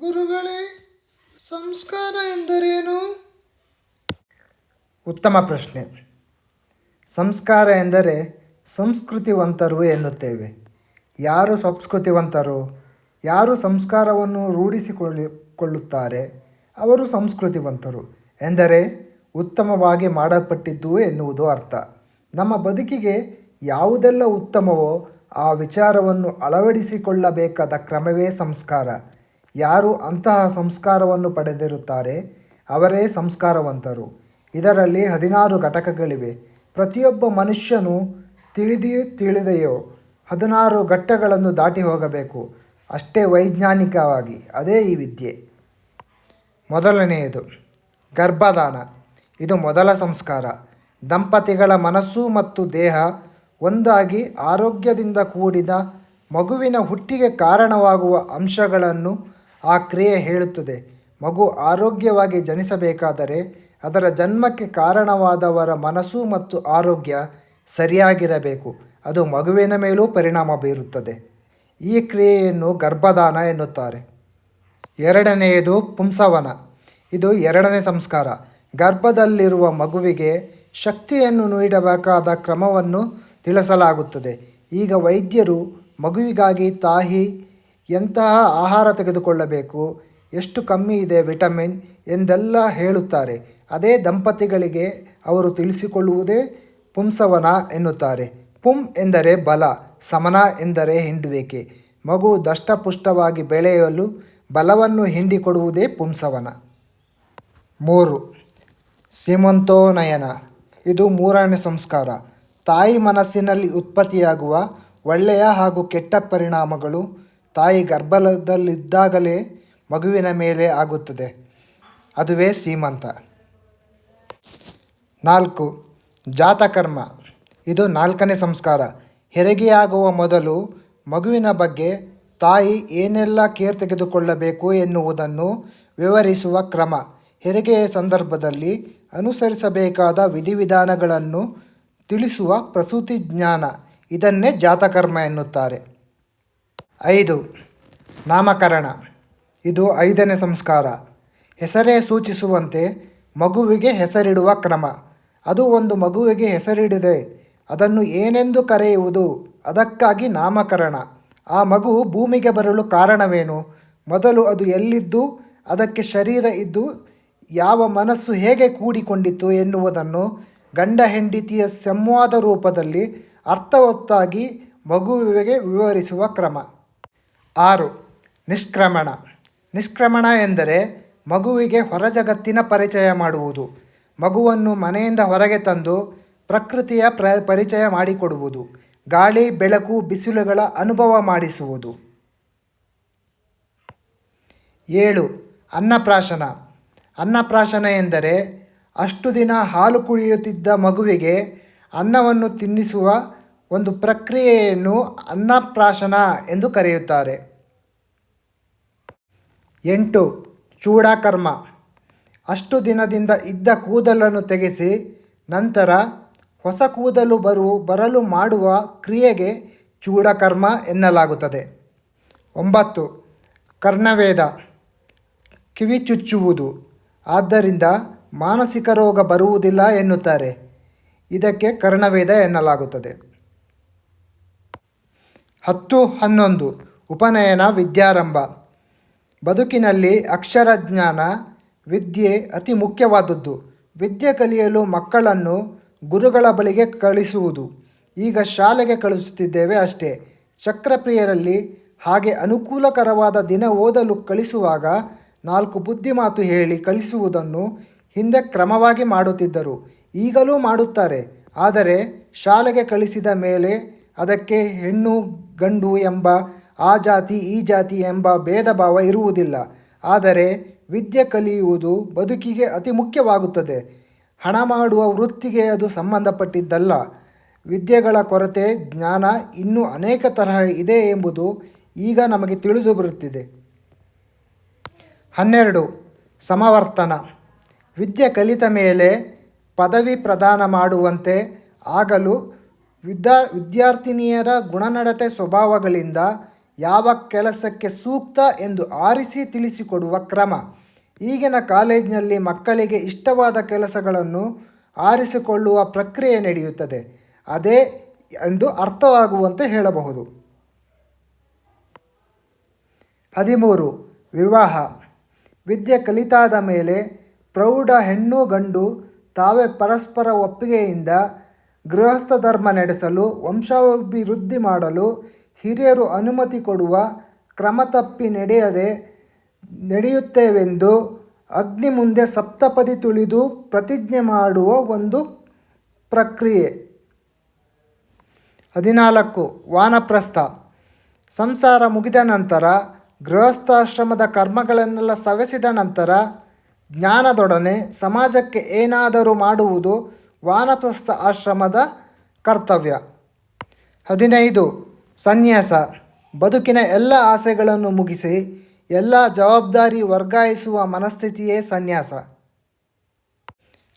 ಗುರುಗಳೇ, ಸಂಸ್ಕಾರ ಎಂದರೇನು? ಉತ್ತಮ ಪ್ರಶ್ನೆ. ಸಂಸ್ಕಾರ ಎಂದರೆ ಸಂಸ್ಕೃತಿವಂತರು ಎನ್ನುತ್ತೇವೆ. ಯಾರು ಸಂಸ್ಕೃತಿವಂತರು? ಯಾರು ಸಂಸ್ಕಾರವನ್ನು ರೂಢಿಸಿಕೊಳ್ಳುತ್ತಾರೆ ಅವರು ಸಂಸ್ಕೃತಿವಂತರು ಎಂದರೆ ಉತ್ತಮವಾಗಿ ಮಾಡಲ್ಪಟ್ಟಿದ್ದು ಎನ್ನುವುದು ಅರ್ಥ. ನಮ್ಮ ಬದುಕಿಗೆ ಯಾವುದೆಲ್ಲ ಉತ್ತಮವೋ ಆ ವಿಚಾರವನ್ನು ಅಳವಡಿಸಿಕೊಳ್ಳಬೇಕಾದ ಕ್ರಮವೇ ಸಂಸ್ಕಾರ. ಯಾರು ಅಂತಹ ಸಂಸ್ಕಾರವನ್ನು ಪಡೆದಿರುತ್ತಾರೆ ಅವರೇ ಸಂಸ್ಕಾರವಂತರು. ಇದರಲ್ಲಿ 16 ಘಟಕಗಳಿವೆ. ಪ್ರತಿಯೊಬ್ಬ ಮನುಷ್ಯನು ತಿಳಿದೆಯೋ ತಿಳಿದೆಯೋ 16 ಘಟ್ಟಗಳನ್ನು ದಾಟಿ ಹೋಗಬೇಕು. ಅಷ್ಟೇ ವೈಜ್ಞಾನಿಕವಾಗಿ. ಅದೇ ಈ ವಿದ್ಯೆ. ಮೊದಲನೆಯದು ಗರ್ಭಧಾನ. ಇದು ಮೊದಲ ಸಂಸ್ಕಾರ. ದಂಪತಿಗಳ ಮನಸ್ಸು ಮತ್ತು ದೇಹ ಒಂದಾಗಿ ಆರೋಗ್ಯದಿಂದ ಕೂಡಿದ ಮಗುವಿನ ಹುಟ್ಟಿಗೆ ಕಾರಣವಾಗುವ ಅಂಶಗಳನ್ನು ಆ ಕ್ರಿಯೆ ಹೇಳುತ್ತದೆ. ಮಗು ಆರೋಗ್ಯವಾಗಿ ಜನಿಸಬೇಕಾದರೆ ಅದರ ಜನ್ಮಕ್ಕೆ ಕಾರಣವಾದವರ ಮನಸ್ಸು ಮತ್ತು ಆರೋಗ್ಯ ಸರಿಯಾಗಿರಬೇಕು. ಅದು ಮಗುವಿನ ಮೇಲೂ ಪರಿಣಾಮ ಬೀರುತ್ತದೆ. ಈ ಕ್ರಿಯೆಯನ್ನು ಗರ್ಭಧಾನ ಎನ್ನುತ್ತಾರೆ. ಎರಡನೆಯದು ಪುಂಸವನ. ಇದು ಎರಡನೇ ಸಂಸ್ಕಾರ. ಗರ್ಭದಲ್ಲಿರುವ ಮಗುವಿಗೆ ಶಕ್ತಿಯನ್ನು ನೀಡಬೇಕಾದ ಕ್ರಮವನ್ನು ತಿಳಿಸಲಾಗುತ್ತದೆ. ಈಗ ವೈದ್ಯರು ಮಗುವಿಗಾಗಿ ತಾಯಿ ಎಂತಹ ಆಹಾರ ತೆಗೆದುಕೊಳ್ಳಬೇಕು, ಎಷ್ಟು ಕಮ್ಮಿ ಇದೆ ವಿಟಮಿನ್ ಎಂದೆಲ್ಲ ಹೇಳುತ್ತಾರೆ. ಅದೇ ದಂಪತಿಗಳಿಗೆ ಅವರು ತಿಳಿಸಿಕೊಳ್ಳುವುದೇ ಪುಂಸವನ ಎನ್ನುತ್ತಾರೆ. ಪುಂ ಎಂದರೆ ಬಲ, ಸಮನ ಎಂದರೆ ಹಿಂಡುವಿಕೆ. ಮಗು ದಷ್ಟಪುಷ್ಟವಾಗಿ ಬೆಳೆಯಲು ಬಲವನ್ನು ಹಿಂಡಿಕೊಡುವುದೇ ಪುಂಸವನ. 3. ಸೀಮಂತೋನ್ನಯನ. ಇದು ಮೂರನೇ ಸಂಸ್ಕಾರ. ತಾಯಿ ಮನಸ್ಸಿನಲ್ಲಿ ಉತ್ಪತ್ತಿಯಾಗುವ ಒಳ್ಳೆಯ ಹಾಗೂ ಕೆಟ್ಟ ಪರಿಣಾಮಗಳು ತಾಯಿ ಗರ್ಭದಲ್ಲಿದ್ದಾಗಲೇ ಮಗುವಿನ ಮೇಲೆ ಆಗುತ್ತದೆ. ಅದುವೇ ಸೀಮಂತ. 4. ಜಾತಕರ್ಮ. ಇದು 4ನೇ ಸಂಸ್ಕಾರ. ಹೆರಿಗೆಯಾಗುವ ಮೊದಲು ಮಗುವಿನ ಬಗ್ಗೆ ತಾಯಿ ಏನೆಲ್ಲ ಕೇರ್ ತೆಗೆದುಕೊಳ್ಳಬೇಕು ಎನ್ನುವುದನ್ನು ವಿವರಿಸುವ ಕ್ರಮ. ಹೆರಿಗೆಯ ಸಂದರ್ಭದಲ್ಲಿ ಅನುಸರಿಸಬೇಕಾದ ವಿಧಿವಿಧಾನಗಳನ್ನು ತಿಳಿಸುವ ಪ್ರಸೂತಿ ಜ್ಞಾನ. ಇದನ್ನೇ ಜಾತಕರ್ಮ ಎನ್ನುತ್ತಾರೆ. 5. ನಾಮಕರಣ. ಇದು 5ನೇ ಸಂಸ್ಕಾರ. ಹೆಸರೇ ಸೂಚಿಸುವಂತೆ ಮಗುವಿಗೆ ಹೆಸರಿಡುವ ಕ್ರಮ. ಅದು ಒಂದು ಮಗುವಿಗೆ ಹೆಸರಿಡಿದೆ ಅದನ್ನು ಏನೆಂದು ಕರೆಯುವುದು, ಅದಕ್ಕಾಗಿ ನಾಮಕರಣ. ಆ ಮಗು ಭೂಮಿಗೆ ಬರಲು ಕಾರಣವೇನು, ಮೊದಲು ಅದು ಎಲ್ಲಿದ್ದು, ಅದಕ್ಕೆ ಶರೀರ ಇದ್ದು ಯಾವ ಮನಸ್ಸು ಹೇಗೆ ಕೂಡಿಕೊಂಡಿತು ಎನ್ನುವುದನ್ನು ಗಂಡ ಹೆಂಡತಿಯ ಸಂವಾದ ರೂಪದಲ್ಲಿ ಅರ್ಥವತ್ತಾಗಿ ಮಗುವಿಗೆ ವಿವರಿಸುವ ಕ್ರಮ. 6. ನಿಷ್ಕ್ರಮಣ. ನಿಷ್ಕ್ರಮಣ ಎಂದರೆ ಮಗುವಿಗೆ ಹೊರ ಜಗತ್ತಿನ ಪರಿಚಯ ಮಾಡುವುದು. ಮಗುವನ್ನು ಮನೆಯಿಂದ ಹೊರಗೆ ತಂದು ಪ್ರಕೃತಿಯ ಪರಿಚಯ ಮಾಡಿಕೊಡುವುದು. ಗಾಳಿ, ಬೆಳಕು, ಬಿಸಿಲುಗಳ ಅನುಭವ ಮಾಡಿಸುವುದು. 7. ಅನ್ನಪ್ರಾಶನ. ಅನ್ನಪ್ರಾಶನ ಎಂದರೆ ಅಷ್ಟು ದಿನ ಹಾಲು ಕುಡಿಯುತ್ತಿದ್ದ ಮಗುವಿಗೆ ಅನ್ನವನ್ನು ತಿನ್ನಿಸುವ ಒಂದು ಪ್ರಕ್ರಿಯೆಯನ್ನು ಅನ್ನಪ್ರಾಶನ ಎಂದು ಕರೆಯುತ್ತಾರೆ. 8. ಚೂಡಾಕರ್ಮ. ಅಷ್ಟು ದಿನದಿಂದ ಇದ್ದ ಕೂದಲನ್ನು ತೆಗೆಸಿ ನಂತರ ಹೊಸ ಕೂದಲು ಬರಲು ಮಾಡುವ ಕ್ರಿಯೆಗೆ ಚೂಡಕರ್ಮ ಎನ್ನಲಾಗುತ್ತದೆ. 9. ಕರ್ಣವೇದ. ಕಿವಿ ಚುಚ್ಚುವುದು. ಆದ್ದರಿಂದ ಮಾನಸಿಕ ರೋಗ ಬರುವುದಿಲ್ಲ ಎನ್ನುತ್ತಾರೆ. ಇದಕ್ಕೆ ಕರ್ಣವೇದ ಎನ್ನಲಾಗುತ್ತದೆ. 10. 11. ಉಪನಯನ ವಿದ್ಯಾರಂಭ. ಬದುಕಿನಲ್ಲಿ ಅಕ್ಷರ ಜ್ಞಾನ, ವಿದ್ಯೆ ಅತಿ ಮುಖ್ಯವಾದದ್ದು. ವಿದ್ಯೆ ಕಲಿಯಲು ಮಕ್ಕಳನ್ನು ಗುರುಗಳ ಬಳಿಗೆ ಕಳಿಸುವುದು. ಈಗ ಶಾಲೆಗೆ ಕಳಿಸುತ್ತಿದ್ದೇವೆ ಅಷ್ಟೇ. ಚಕ್ರಪ್ರಿಯರಲ್ಲಿ ಹಾಗೆ ಅನುಕೂಲಕರವಾದ ದಿನ ಓದಲು ಕಳಿಸುವಾಗ 4 ಬುದ್ಧಿಮಾತು ಹೇಳಿ ಕಳಿಸುವುದನ್ನು ಹಿಂದೆ ಕ್ರಮವಾಗಿ ಮಾಡುತ್ತಿದ್ದರು. ಈಗಲೂ ಮಾಡುತ್ತಾರೆ. ಆದರೆ ಶಾಲೆಗೆ ಕಳಿಸಿದ ಮೇಲೆ ಅದಕ್ಕೆ ಹೆಣ್ಣು ಗಂಡು ಎಂಬ, ಆ ಜಾತಿ ಈ ಜಾತಿ ಎಂಬ ಭೇದ ಭಾವ ಇರುವುದಿಲ್ಲ. ಆದರೆ ವಿದ್ಯೆ ಕಲಿಯುವುದು ಬದುಕಿಗೆ ಅತಿ ಮುಖ್ಯವಾಗುತ್ತದೆ. ಹಣ ಮಾಡುವ ವೃತ್ತಿಗೆ ಅದು ಸಂಬಂಧಪಟ್ಟಿದ್ದಲ್ಲ. ವಿದ್ಯೆಗಳ ಕೊರತೆ, ಜ್ಞಾನ ಇನ್ನೂ ಅನೇಕ ತರಹ ಇದೆ ಎಂಬುದು ಈಗ ನಮಗೆ ತಿಳಿದು ಬರುತ್ತಿದೆ. 12. ಸಮವರ್ತನ. ವಿದ್ಯೆ ಕಲಿತ ಮೇಲೆ ಪದವಿ ಪ್ರದಾನ ಮಾಡುವಂತೆ ಆಗಲು ವಿದ್ಯಾರ್ಥಿನಿಯರ ಗುಣನಡತೆ ಸ್ವಭಾವಗಳಿಂದ ಯಾವ ಕೆಲಸಕ್ಕೆ ಸೂಕ್ತ ಎಂದು ಆರಿಸಿ ತಿಳಿಸಿಕೊಡುವ ಕ್ರಮ. ಈಗಿನ ಕಾಲೇಜಿನಲ್ಲಿ ಮಕ್ಕಳಿಗೆ ಇಷ್ಟವಾದ ಕೆಲಸಗಳನ್ನು ಆರಿಸಿಕೊಳ್ಳುವ ಪ್ರಕ್ರಿಯೆ ನಡೆಯುತ್ತದೆ. ಅದೇ ಎಂದು ಅರ್ಥವಾಗುವಂತೆ ಹೇಳಬಹುದು. 13. ವಿವಾಹ. ವಿದ್ಯೆ ಕಲಿತಾದ ಮೇಲೆ ಪ್ರೌಢ ಹೆಣ್ಣು ಗಂಡು ತಾವೇ ಪರಸ್ಪರ ಒಪ್ಪಿಗೆಯಿಂದ ಗೃಹಸ್ಥ ಧರ್ಮ ನಡೆಸಲು, ವಂಶಾಭಿವೃದ್ಧಿ ಮಾಡಲು ಹಿರಿಯರು ಅನುಮತಿ ಕೊಡುವ ಕ್ರಮ ತಪ್ಪಿ ನಡೆಯುತ್ತೇವೆಂದು ಅಗ್ನಿ ಮುಂದೆ ಸಪ್ತಪದಿ ತುಳಿದು ಪ್ರತಿಜ್ಞೆ ಮಾಡುವ ಒಂದು ಪ್ರಕ್ರಿಯೆ. 14. ವಾನಪ್ರಸ್ಥ. ಸಂಸಾರ ಮುಗಿದ ನಂತರ, ಗೃಹಸ್ಥಾಶ್ರಮದ ಕರ್ಮಗಳನ್ನೆಲ್ಲ ಸವೆಸಿದ ನಂತರ ಜ್ಞಾನದೊಡನೆ ಸಮಾಜಕ್ಕೆ ಏನಾದರೂ ಮಾಡುವುದು ವಾನಪ್ರಸ್ಥ ಆಶ್ರಮದ ಕರ್ತವ್ಯ. 15. ಸನ್ಯಾಸ. ಬದುಕಿನ ಎಲ್ಲ ಆಸೆಗಳನ್ನು ಮುಗಿಸಿ ಎಲ್ಲ ಜವಾಬ್ದಾರಿ ವರ್ಗಾಯಿಸುವ ಮನಸ್ಥಿತಿಯೇ ಸನ್ಯಾಸ.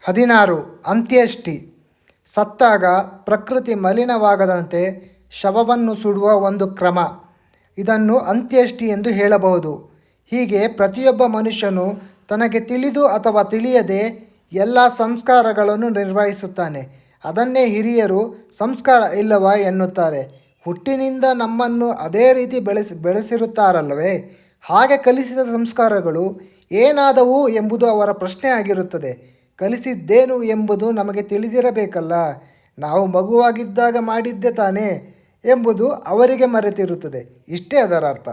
16. ಅಂತ್ಯೇಷ್ಟಿ. ಸತ್ತಾಗ ಪ್ರಕೃತಿ ಮಲಿನವಾಗದಂತೆ ಶವವನ್ನು ಸುಡುವ ಒಂದು ಕ್ರಮ. ಇದನ್ನು ಅಂತ್ಯೇಷ್ಟಿ ಎಂದು ಹೇಳಬಹುದು. ಹೀಗೆ ಪ್ರತಿಯೊಬ್ಬ ಮನುಷ್ಯನು ತನಗೆ ತಿಳಿದು ಅಥವಾ ತಿಳಿಯದೆ ಎಲ್ಲ ಸಂಸ್ಕಾರಗಳನ್ನು ನಿರ್ವಹಿಸುತ್ತಾನೆ. ಅದನ್ನೇ ಹಿರಿಯರು ಸಂಸ್ಕಾರ ಇಲ್ಲವಾ ಎನ್ನುತ್ತಾರೆ. ಹುಟ್ಟಿನಿಂದ ನಮ್ಮನ್ನು ಅದೇ ರೀತಿ ಬೆಳೆಸಿರುತ್ತಾರಲ್ಲವೇ, ಹಾಗೆ ಕಲಿಸಿದ ಸಂಸ್ಕಾರಗಳು ಏನಾದವು ಎಂಬುದು ಅವರ ಪ್ರಶ್ನೆ ಆಗಿರುತ್ತದೆ. ಕಲಿಸಿದ್ದೇನು ಎಂಬುದು ನಮಗೆ ತಿಳಿದಿರಬೇಕಲ್ಲ. ನಾವು ಮಗುವಾಗಿದ್ದಾಗ ಮಾಡಿದ್ದೆ ತಾನೇ ಎಂಬುದು ಅವರಿಗೆ ಮರೆತಿರುತ್ತದೆ. ಇಷ್ಟೇ ಅದರ ಅರ್ಥ.